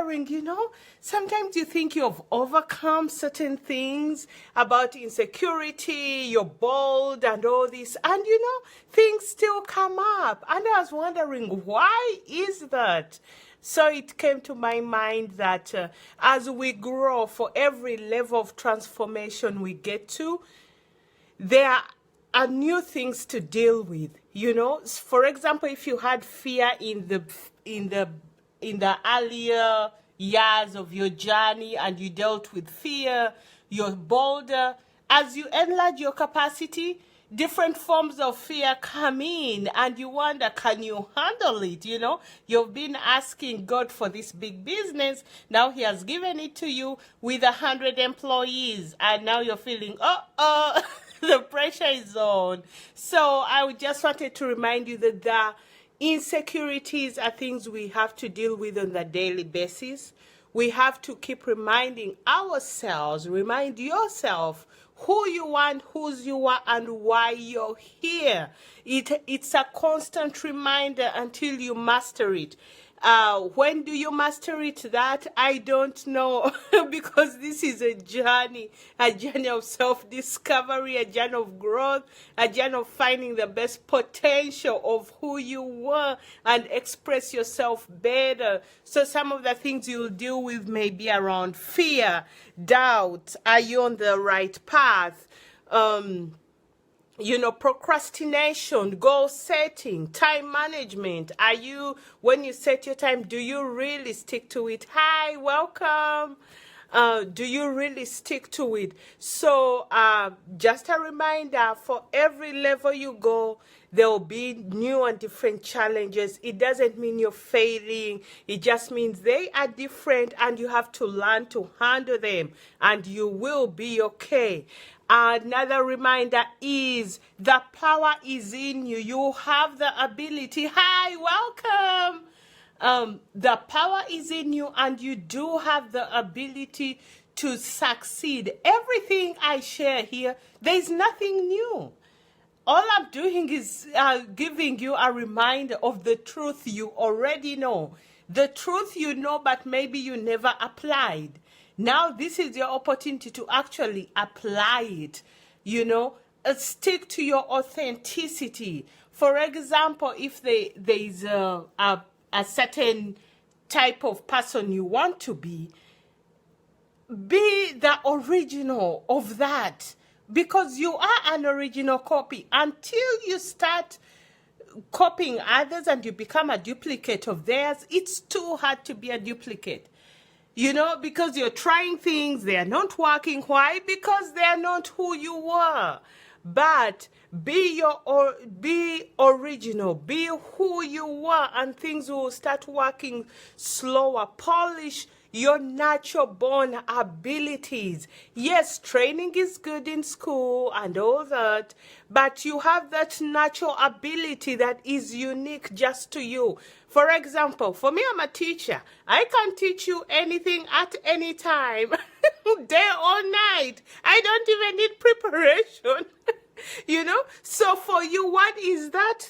wondering, sometimes you think you've overcome certain things about insecurity, you're bold and all this, and things still come up. And I was wondering, why is that? So it came to my mind that as we grow, for every level of transformation we get to, there are new things to deal with. For example, if you had fear in the earlier years of your journey and you dealt with fear, you're bolder. As you enlarge your capacity, different forms of fear come in and you wonder, can you handle it? You've been asking God for this big business. Now he has given it to you with 100 employees and now you're feeling, the pressure is on. So I just wanted to remind you that the insecurities are things we have to deal with on a daily basis. We have to keep reminding ourselves, remind yourself who you are, whose you are, and why you're here. It's a constant reminder until you master it. When do you master it? That I don't know, because this is a journey of self-discovery, a journey of growth, a journey of finding the best potential of who you were and express yourself better. So some of the things you'll deal with may be around fear, doubt, are you on the right path? Procrastination, goal setting, time management. When you set your time, do you really stick to it? Hi, welcome. Do you really stick to it? So just a reminder, for every level you go, there will be new and different challenges. It doesn't mean you're failing. It just means they are different and you have to learn to handle them and you will be okay. Another reminder is the power is in you. You have the ability. Hi, welcome. The power is in you and you do have the ability to succeed. Everything I share here, there's nothing new. All I'm doing is giving you a reminder of the truth you already know. The truth you know, but maybe you never applied. Now this is your opportunity to actually apply it, stick to your authenticity. For example, if there is a certain type of person you want to be the original of that, because you are an original copy. Until you start copying others and you become a duplicate of theirs, it's too hard to be a duplicate. Because you're trying things, they are not working. Why? Because they are not who you were. But be original, be who you were, and things will start working slower. Polish your natural born abilities. Yes, training is good in school and all that, but you have that natural ability that is unique just to you. For example, for me, I'm a teacher. I can teach you anything at any time, day or night. I don't even need preparation. So for you, what is that